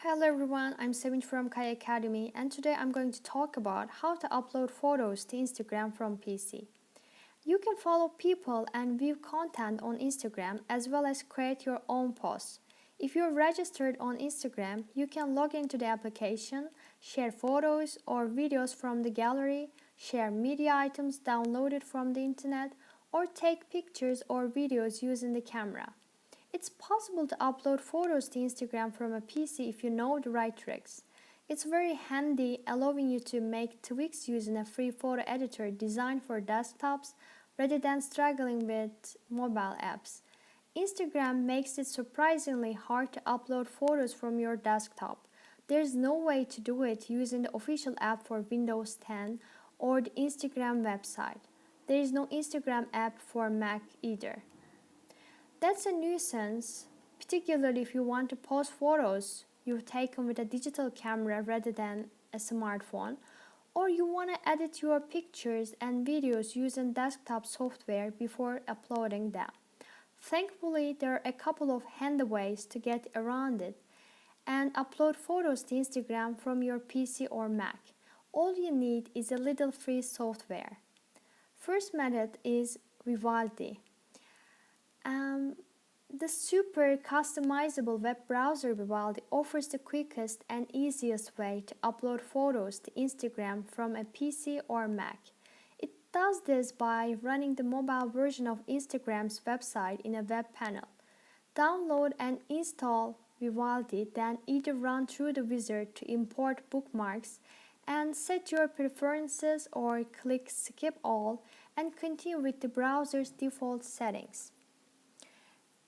Hello everyone, I'm Sevinch from Kai Academy and today I'm going to talk about how to upload photos to Instagram from PC. You can follow people and view content on Instagram as well as create your own posts. If you're registered on Instagram, you can log into the application, share photos or videos from the gallery, share media items downloaded from the internet, or take pictures or videos using the camera. It's possible to upload photos to Instagram from a PC if you know the right tricks. It's very handy, allowing you to make tweaks using a free photo editor designed for desktops rather than struggling with mobile apps. Instagram makes it surprisingly hard to upload photos from your desktop. There's no way to do it using the official app for Windows 10 or the Instagram website. There is no Instagram app for Mac either. That's a nuisance, particularly if you want to post photos you've taken with a digital camera rather than a smartphone, or you want to edit your pictures and videos using desktop software before uploading them. Thankfully, there are a couple of handy ways to get around it and upload photos to Instagram from your PC or Mac. All you need is a little free software. First method is Vivaldi. The super customizable web browser Vivaldi offers the quickest and easiest way to upload photos to Instagram from a PC or Mac. It does this by running the mobile version of Instagram's website in a web panel. Download and install Vivaldi, then either run through the wizard to import bookmarks and set your preferences or click skip all and continue with the browser's default settings.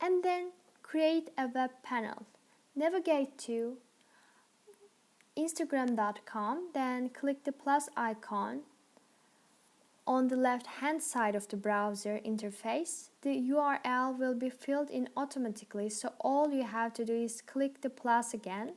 And then create a web panel. Navigate to instagram.com, then click the plus icon on the left hand side of the browser interface. The URL will be filled in automatically, so all you have to do is click the plus again,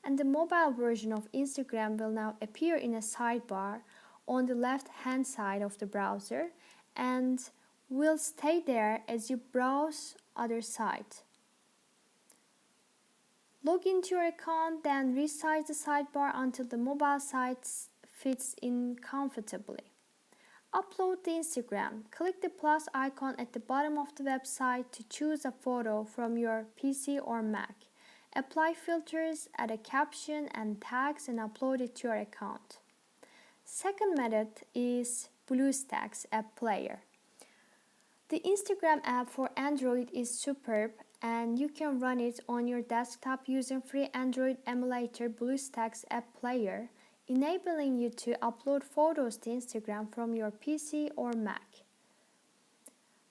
and the mobile version of Instagram will now appear in a sidebar on the left hand side of the browser and will stay there as you browse other site. Log into your account, then resize the sidebar until the mobile site fits in comfortably. Upload to Instagram. Click the plus icon at the bottom of the website to choose a photo from your PC or Mac. Apply filters, add a caption and tags and upload it to your account. Second method is BlueStacks app player. The Instagram app for Android is superb and you can run it on your desktop using free Android emulator BlueStacks app player, enabling you to upload photos to Instagram from your PC or Mac.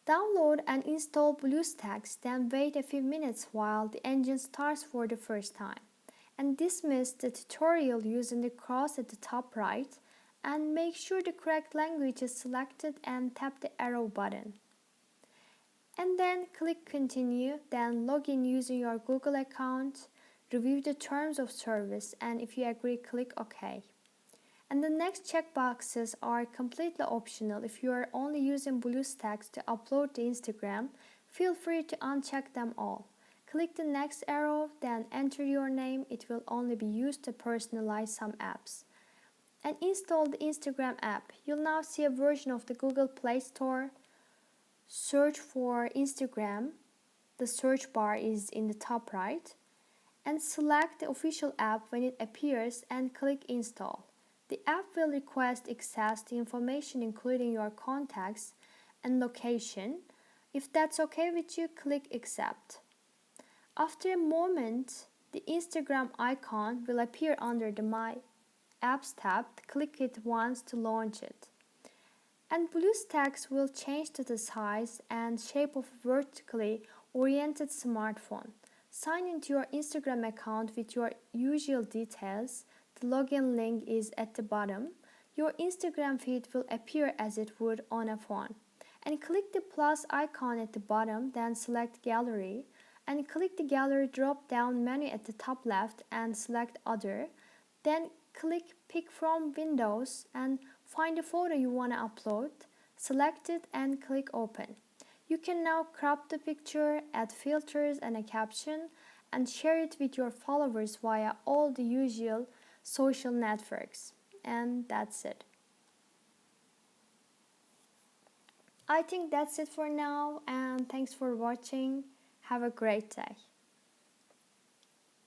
Download and install BlueStacks, then wait a few minutes while the engine starts for the first time. And dismiss the tutorial using the cross at the top right and make sure the correct language is selected and tap the arrow button. And then click continue, then log in using your Google account, review the terms of service, and if you agree, click OK. And the next checkboxes are completely optional. If you are only using BlueStacks to upload to Instagram, feel free to uncheck them all. Click the next arrow, then enter your name. It will only be used to personalize some apps. And install the Instagram app. You'll now see a version of the Google Play Store. Search for Instagram. The search bar is in the top right. And select the official app when it appears and click install. The app will request access to information including your contacts and location. If that's okay with you, click accept. After a moment, the Instagram icon will appear under the My Apps tab. Click it once to launch it. And BlueStacks will change to the size and shape of a vertically oriented smartphone. Sign into your Instagram account with your usual details. The login link is at the bottom. Your Instagram feed will appear as it would on a phone. And click the plus icon at the bottom, then select Gallery. And click the Gallery drop-down menu at the top left and select Other. Then click Pick from Windows and find the photo you want to upload. Select it and click Open. You can now crop the picture, add filters and a caption, and share it with your followers via all the usual social networks. And that's it. I think that's it for now, and thanks for watching. Have a great day.